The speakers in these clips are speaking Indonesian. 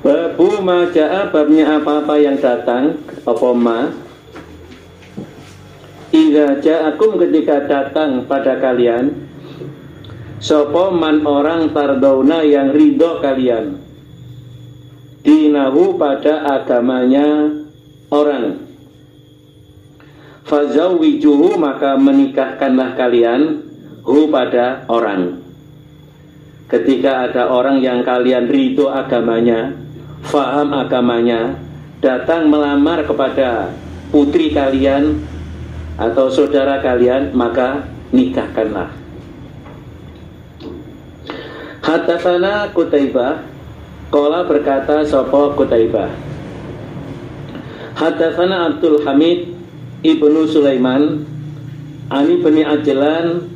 Babu maja'a, babnya apa-apa yang datang, apa ma idza ja'akum, ketika datang pada kalian, sapa man orang tardauna yang ridho kalian, dinahu pada agamanya orang, fazawwijuhu maka menikahkanlah kalian hu pada orang. Ketika ada orang yang kalian ridho agamanya, faham agamanya, datang melamar kepada putri kalian atau saudara kalian, maka nikahkanlah. Hadatsana Qutaibah, qala berkata sapa Qutaibah, hadatsana Abdul Hamid ibnu Sulaiman ani bani Ajlan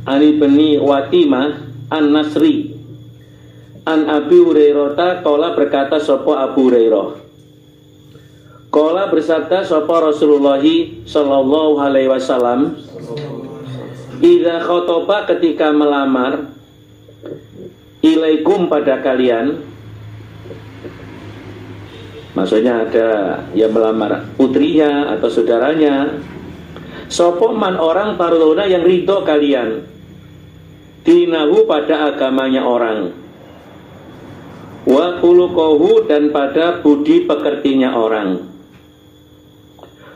ani bani Watimah an-Nasri an Abi Hurairah, qala berkata sapa Abu Hurairah, qala bersabda sapa Rasulullah sallallahu alaihi wasallam, idza khotoba, ketika melamar, ilaikum pada kalian, maksudnya ada yang melamar putrinya atau saudaranya, sapa man orang tarlona yang ridho kalian, dinahu pada agamanya orang, wa khuluquhu dan pada budi pekertinya orang,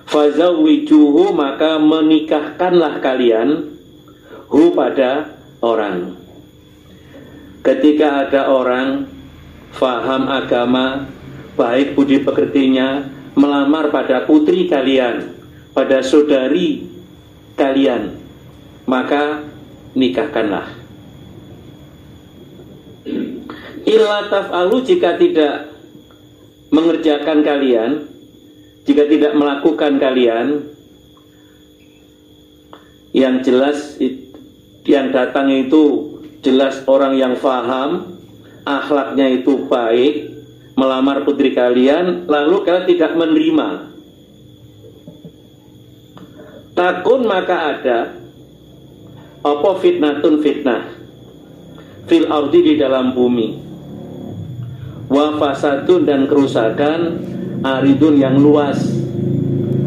fazawwijuhu maka menikahkanlah kalian hu pada orang. Ketika ada orang faham agama, baik budi pekertinya, melamar pada putri kalian, pada saudari kalian, maka nikahkanlah. Illa taf'alu, jika tidak mengerjakan kalian, jika tidak melakukan kalian, yang jelas yang datang itu jelas orang yang faham, akhlaknya itu baik, melamar putri kalian, lalu kalian tidak menerima, takun maka ada apa fitnatun, fitnah, fil ardi di dalam bumi, wa fasadun dan kerusakan, aridun yang luas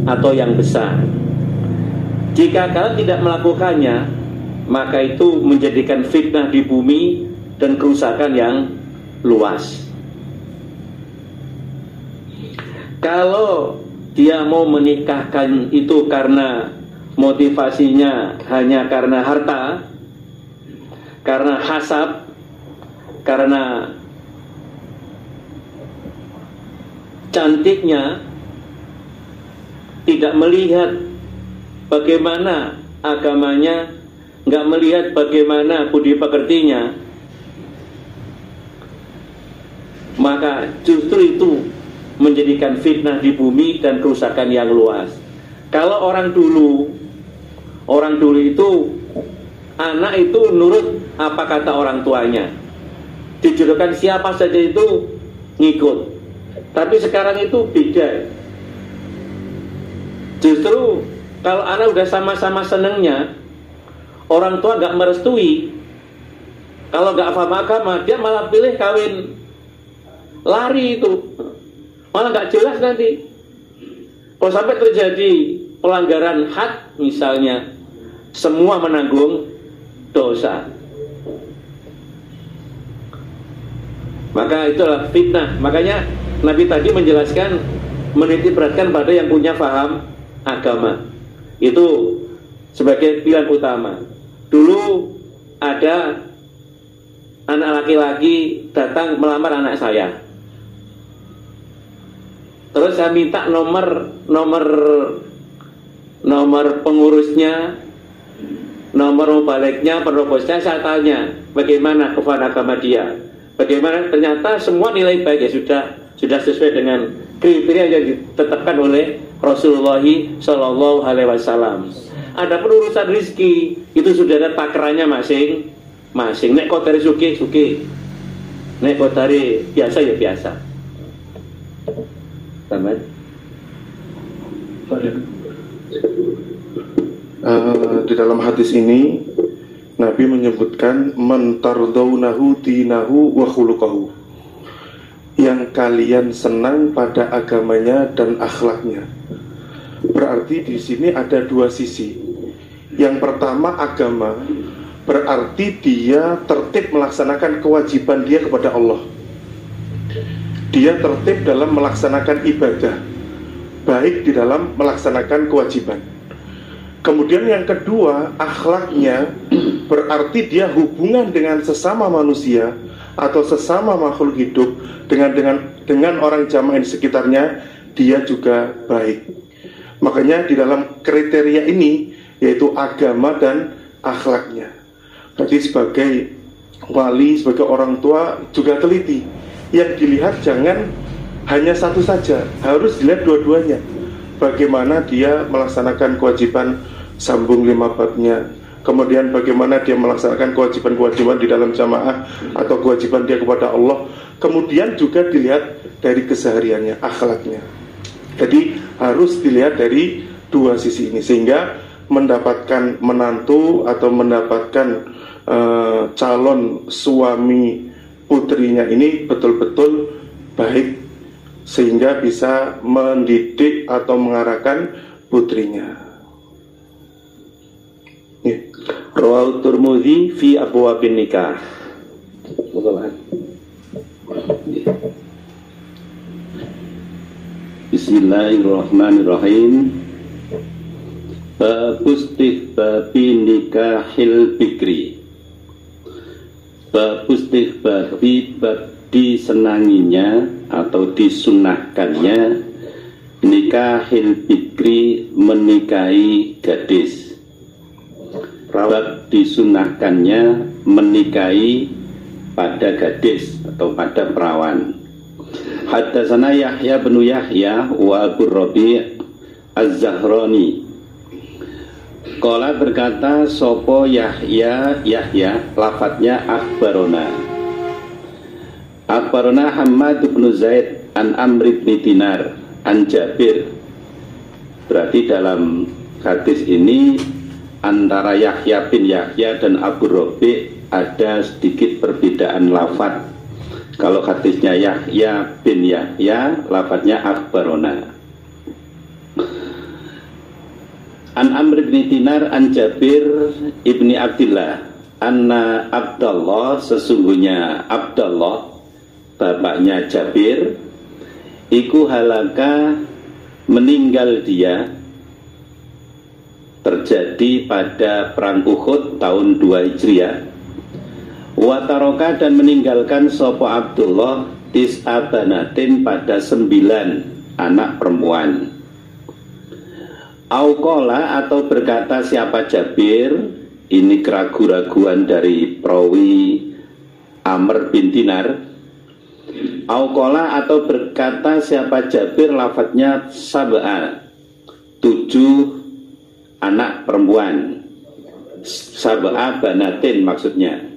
atau yang besar. Jika kalian tidak melakukannya, maka itu menjadikan fitnah di bumi dan kerusakan yang luas. Kalau dia mau menikahkan itu karena motivasinya hanya karena harta, karena hasab, karena cantiknya, tidak melihat bagaimana agamanya, nggak melihat bagaimana budi pekertinya, maka justru itu menjadikan fitnah di bumi dan kerusakan yang luas. Kalau orang dulu itu anak itu nurut apa kata orang tuanya, dijodohkan siapa saja itu ngikut. Tapi sekarang itu beda. Justru kalau anak udah sama-sama senengnya, orang tua nggak merestui, kalau nggak paham agama, dia malah pilih kawin lari, itu malah nggak jelas nanti. Kalau sampai terjadi pelanggaran had misalnya, semua menanggung dosa. Maka itulah fitnah. Makanya Nabi tadi menjelaskan, menitik beratkan pada yang punya paham agama, itu sebagai pilihan utama. Dulu ada anak laki-laki datang melamar anak saya. Terus saya minta nomor pengurusnya, nomor mubaliknya, penerobosnya. Saya tanya bagaimana kepada agama dia, bagaimana. Ternyata semua nilai baik, ya sudah sesuai dengan kriteria yang ditetapkan oleh Rasulullah Shallallahu Alaihi Wasallam. Ada urusan rizki, itu sudah ada takarannya masing-masing. Nek kau dari suki, nek kau dari biasa ya biasa. Tamat. Di dalam hadis ini Nabi menyebutkan man tardaunahu dinahu wa khuluquhu, yang yang kalian senang pada agamanya dan akhlaknya. Berarti di sini ada dua sisi. Yang pertama agama, berarti dia tertib melaksanakan kewajiban dia kepada Allah. Dia tertib dalam melaksanakan ibadah, baik di dalam melaksanakan kewajiban. Kemudian yang kedua, akhlaknya, berarti dia hubungan dengan sesama manusia atau sesama makhluk hidup dengan orang jamaah di sekitarnya, dia juga baik. Makanya di dalam kriteria ini yaitu agama dan akhlaknya. Jadi sebagai wali, sebagai orang tua juga teliti. Yang dilihat jangan hanya satu saja, harus dilihat dua-duanya. Bagaimana dia melaksanakan kewajiban sambung 5 babnya, kemudian bagaimana dia melaksanakan kewajiban-kewajiban di dalam jamaah atau kewajiban dia kepada Allah. Kemudian juga dilihat dari kesehariannya, akhlaknya. Jadi harus dilihat dari dua sisi ini, sehingga mendapatkan menantu atau mendapatkan calon suami putrinya ini betul-betul baik, sehingga bisa mendidik atau mengarahkan putrinya. Rawahu Tirmidzi fi abwabin nikah. Bismillahirrahmanirrahim. Babustihbabi nikahil bikri. Babustihbabi, bab disenanginya atau disunahkannya nikahil bikri, menikahi gadis. Bab disunahkannya menikahi pada gadis atau pada perawan. Haddatsana Yahya bin Yahya wa Abu Rabi' Az-Zahrani. Qala berkata sopo Yahya lafadznya akhbarona. Akhbarona Hammad bin Zaid an Amr bin Dinar an Jabir. Berarti dalam hadis ini antara Yahya bin Yahya dan Abu Rabi' ada sedikit perbedaan lafadz. Kalau hadisnya Yahya bin Yahya, lafadznya akhbarona. An Amr bin Dinar an Jabir ibni Abdillah anna Abdallah, sesungguhnya Abdallah bapaknya Jabir, iku halaka, meninggal dia, terjadi pada perang Uhud tahun 2 Hijriah. Wataroka, dan meninggalkan sopo Abdullah tis'a banatin, pada 9 anak perempuan. Auqola, atau berkata siapa Jabir, ini keraguan-raguan dari perawi Amr bin Dinar. Auqola, atau berkata siapa Jabir, lafadznya sab'a, 7 anak perempuan. Sab'a banatin maksudnya.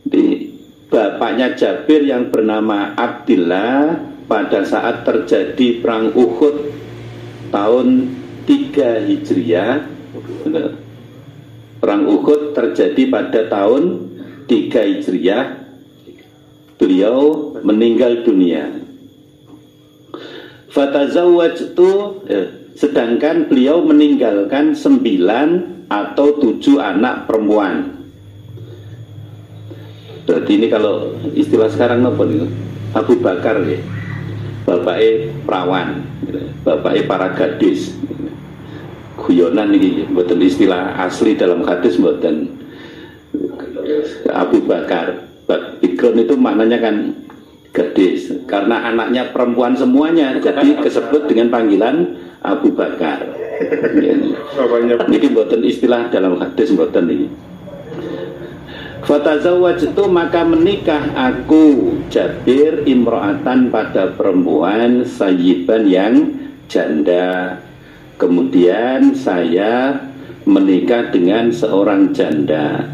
Di bapaknya Jabir yang bernama Abdillah pada saat terjadi perang Uhud tahun 3 Hijriah. Perang Uhud terjadi pada tahun 3 Hijriah. Beliau meninggal dunia. Fatazawwajtu, sedangkan beliau meninggalkan 9 atau 7 anak perempuan. Berarti ini kalau istilah sekarang apa nih? Abu Bakar ya, bapaknya perawan, bapaknya para gadis. Guyonan ini, bukan istilah asli dalam hadis, bukan. Abu Bakar, background itu maknanya kan gadis, karena anaknya perempuan semuanya, jadi disebut dengan panggilan Abu Bakar. Ini bukan istilah dalam hadis, bukan ini. Fatazawwajtu, maka menikah aku Jabir imro'atan, pada perempuan sayyiban yang janda. Kemudian saya menikah dengan seorang janda.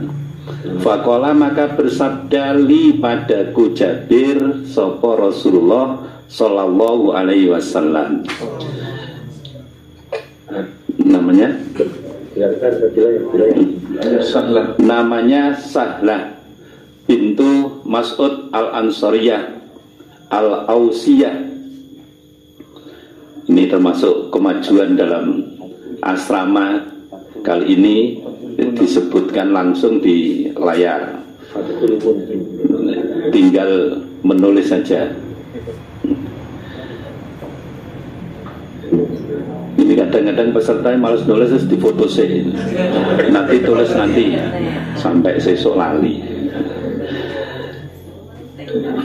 Faqala, maka bersabda li padaku Jabir sapa Rasulullah sallallahu alaihi wasallam. Namanya Sahlah. Namanya Sahlah bintu Mas'ud al-Ansariyah Al-Ausiyah. Ini termasuk kemajuan dalam asrama kali ini, disebutkan langsung di layar, tinggal menulis saja. Ini kadang-kadang peserta yang malas nulis terus difoto sih, nanti tulis nanti sampai sesuk lali.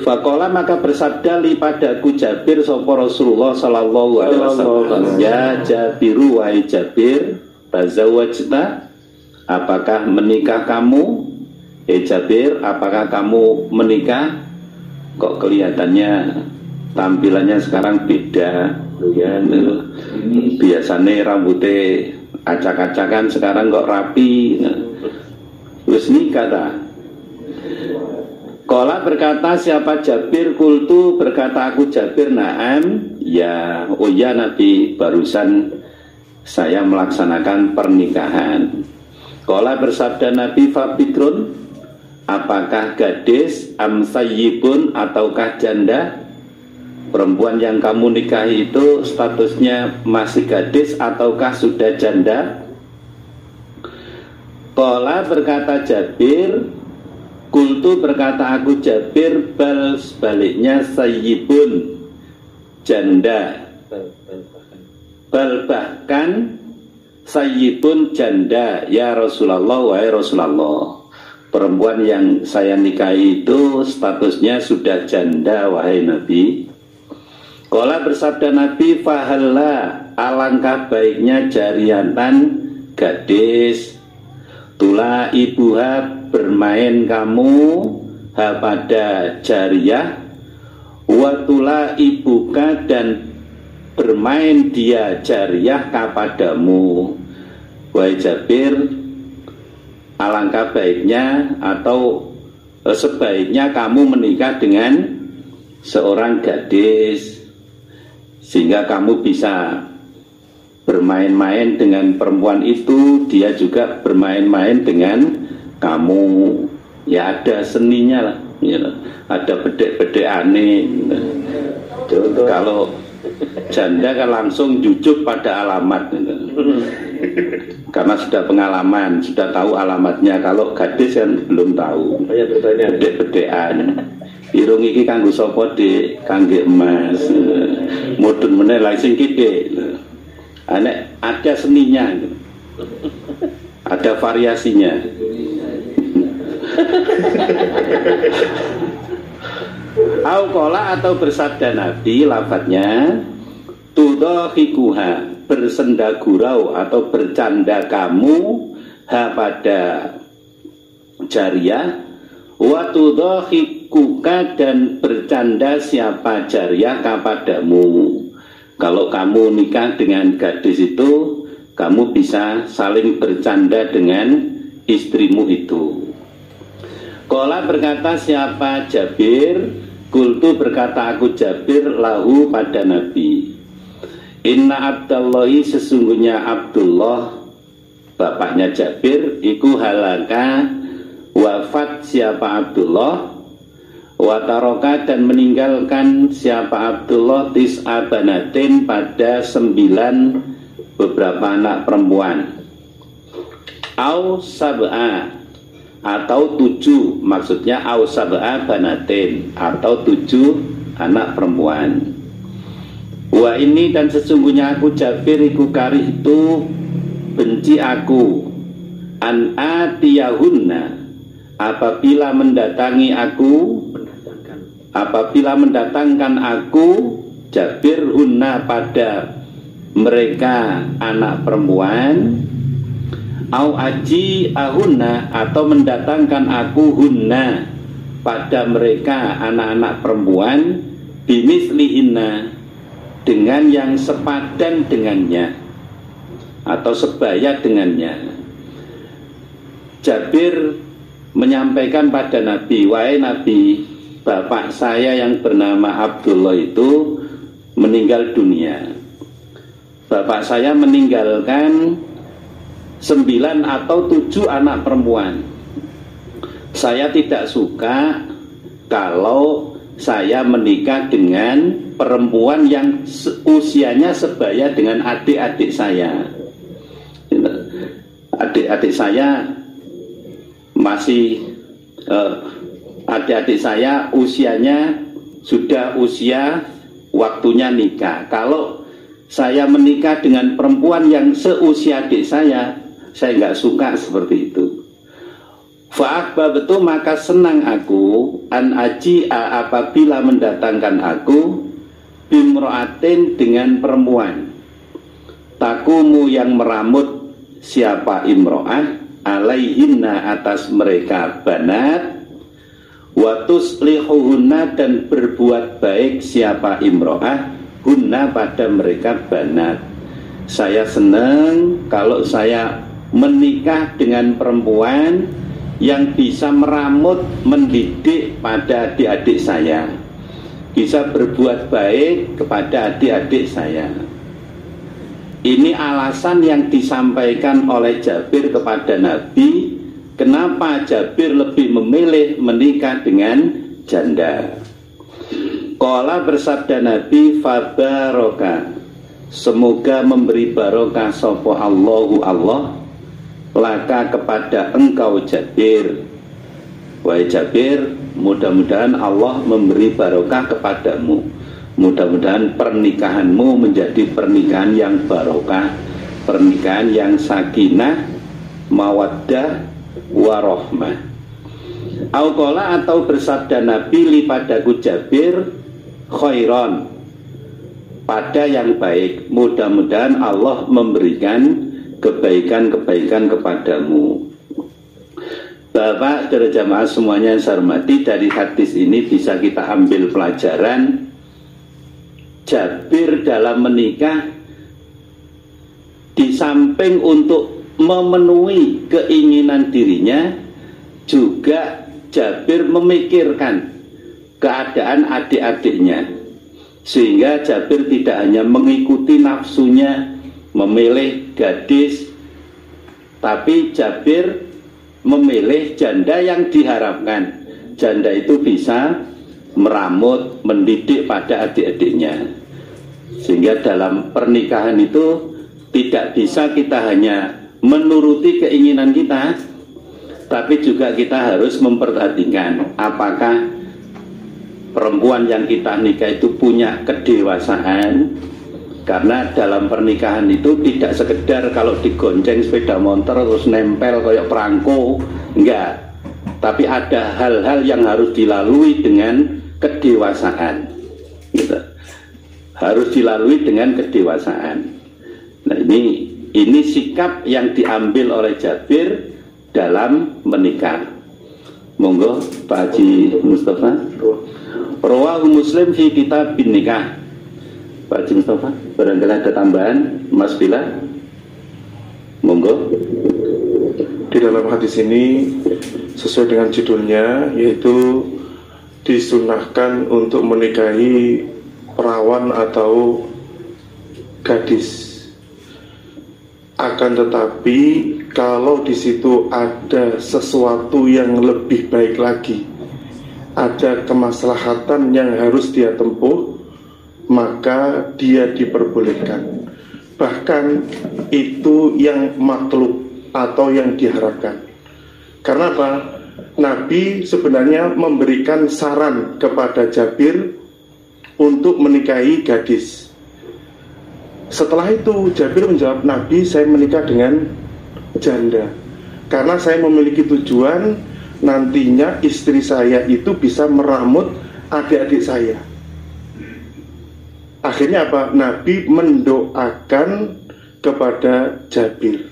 Fakola maka bersabda li padaku Jabir sopo Rasulullah sallallahu alaihi wasallam, ya Jabiru wahai Jabir, tazawwajta, apakah menikah kamu? Jabir, apakah kamu menikah? Kok kelihatannya tampilannya sekarang beda ya, biasanya rambutnya acak-acakan, sekarang kok rapi. Terus nikah tak? Kola berkata siapa Jabir, kultu berkata aku Jabir, naam, ya, oh ya Nabi, barusan saya melaksanakan pernikahan. Kola bersabda Nabi, fabidrun, apakah gadis, amsayyibun ataukah janda? Perempuan yang kamu nikahi itu statusnya masih gadis ataukah sudah janda? Kola berkata Jabir, kultu berkata aku Jabir, bal sebaliknya sayyibun, janda. Bal bahkan sayyibun, janda, ya Rasulullah, wahai Rasulullah, perempuan yang saya nikahi itu statusnya sudah janda, wahai Nabi. Qala bersabda Nabi, fahalla, alangkah baiknya jariatan, gadis, tula ibuha, bermain kamu, ha pada jariyah, watula ibuka, dan bermain dia jariyah kepadamu. Wahai Jabir, alangkah baiknya atau sebaiknya kamu menikah dengan seorang gadis, sehingga kamu bisa bermain-main dengan perempuan itu, dia juga bermain-main dengan kamu. Ya ada seninya lah ya, ada bedek-bedek aneh. Kalau janda kan langsung jujuk pada alamat gitu. Karena sudah pengalaman, sudah tahu alamatnya. Kalau gadis kan belum tahu, bedek-bedekan. Irung iki kanggo sapa Dik? Kangge emas. Mudun meneh lha sing kidhe. Anek ada seninya gitu. Ada variasinya. Auqala atau bersabda Nabi, lafadznya tudhahikuha, bersenda gurau atau bercanda kamu, ha pada jariyah, wa tudhahikuka, dan bercanda siapa jariyah kepadamu. Kalau kamu nikah dengan gadis itu, kamu bisa saling bercanda dengan istrimu itu. Qala berkata siapa Jabir, kultu berkata aku Jabir lahu pada Nabi, inna Abdullahi, sesungguhnya Abdullah bapaknya Jabir, iku halaka, wafat siapa Abdullah, wataroka, dan meninggalkan siapa Abdullah tis'abanatin, pada 9 beberapa anak perempuan, au sab'a, atau 7, maksudnya au sab'a banatin, atau 7 anak perempuan. Wa ini, dan sesungguhnya aku Jabir iku karih itu benci aku, an atiyahunna, apabila mendatangi aku, apabila mendatangkan aku Jabir hunna pada mereka anak perempuan, au aji ahunna, atau mendatangkan aku hunna pada mereka anak-anak perempuan, bimislihinna, dengan yang sepadan dengannya atau sebaya dengannya. Jabir menyampaikan pada Nabi, wahai Nabi, bapak saya yang bernama Abdullah itu meninggal dunia. Bapak saya meninggalkan 9 atau 7 anak perempuan. Saya tidak suka kalau saya menikah dengan perempuan yang usianya sebaya dengan adik-adik saya. Adik-adik saya masih adik-adik saya usianya sudah usia waktunya nikah. Kalau saya menikah dengan perempuan yang seusia adik saya nggak suka seperti itu. Fa'akbabtu, maka senang aku an aji'a, apabila mendatangkan aku bimro'atin, dengan perempuan takumu, yang meramut siapa imro'ah, alaihinna, atas mereka, banat, watuslihuhunna, dan berbuat baik siapa imro'ah, hunna, pada mereka, banat. Saya senang kalau saya menikah dengan perempuan yang bisa meramut, mendidik pada adik-adik saya, bisa berbuat baik kepada adik-adik saya. Ini alasan yang disampaikan oleh Jabir kepada Nabi, kenapa Jabir lebih memilih menikah dengan janda. Qala, bersabda Nabi, fabaroka, semoga memberi barokah sapa Allahu Allah, laka, kepada engkau Jabir. Wahai Jabir, mudah-mudahan Allah memberi barokah kepadamu. Mudah-mudahan pernikahanmu menjadi pernikahan yang barokah, pernikahan yang sakinah, mawaddah, warohmah. Auqala, atau bersabda Nabi li padaku Jabir, khairon, pada yang baik, mudah-mudahan Allah memberikan kebaikan-kebaikan kepadamu. Bapak, saudara jamaah semuanya yang saya hormati, dari hadis ini bisa kita ambil pelajaran, Jabir dalam menikah di samping untuk memenuhi keinginan dirinya, juga Jabir memikirkan keadaan adik-adiknya, sehingga Jabir tidak hanya mengikuti nafsunya memilih gadis, tapi Jabir memilih janda yang diharapkan janda itu bisa meramut, mendidik pada adik-adiknya. Sehingga dalam pernikahan itu tidak bisa kita hanya menuruti keinginan kita, tapi juga kita harus memperhatikan apakah perempuan yang kita nikah itu punya kedewasaan. Karena dalam pernikahan itu tidak sekedar kalau digonceng sepeda motor terus nempel kayak perangko, enggak. Tapi ada hal-hal yang harus dilalui dengan kedewasaan, gitu. Harus dilalui dengan kedewasaan. Nah, ini sikap yang diambil oleh Jabir dalam menikah. Monggo Pak Haji Mustafa. Rawahu Muslim fi kitab bin nikah. Pak Haji Mustafa, barangkali ada tambahan, Mas Bila. Monggo. Di dalam hadis ini sesuai dengan judulnya, yaitu disunahkan untuk menikahi perawan atau gadis. Akan tetapi kalau di situ ada sesuatu yang lebih baik lagi, ada kemaslahatan yang harus dia tempuh, maka dia diperbolehkan. Bahkan itu yang matlub atau yang diharapkan. Karena apa? Nabi sebenarnya memberikan saran kepada Jabir untuk menikahi gadis. Setelah itu Jabir menjawab, Nabi, saya menikah dengan janda karena saya memiliki tujuan nantinya istri saya itu bisa meramut adik-adik saya. Akhirnya apa? Nabi mendoakan kepada Jabir.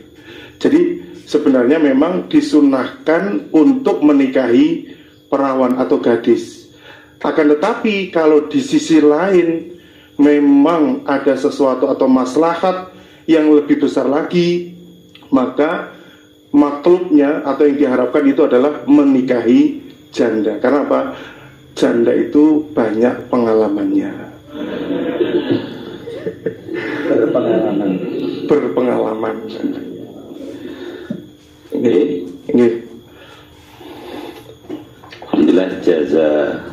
Jadi sebenarnya memang disunahkan untuk menikahi perawan atau gadis. Akan tetapi kalau di sisi lain memang ada sesuatu atau maslahat yang lebih besar lagi, maka matlubnya atau yang diharapkan itu adalah menikahi janda. Karena apa? Janda itu banyak pengalamannya. Berpengalaman. Alhamdulillah, jaza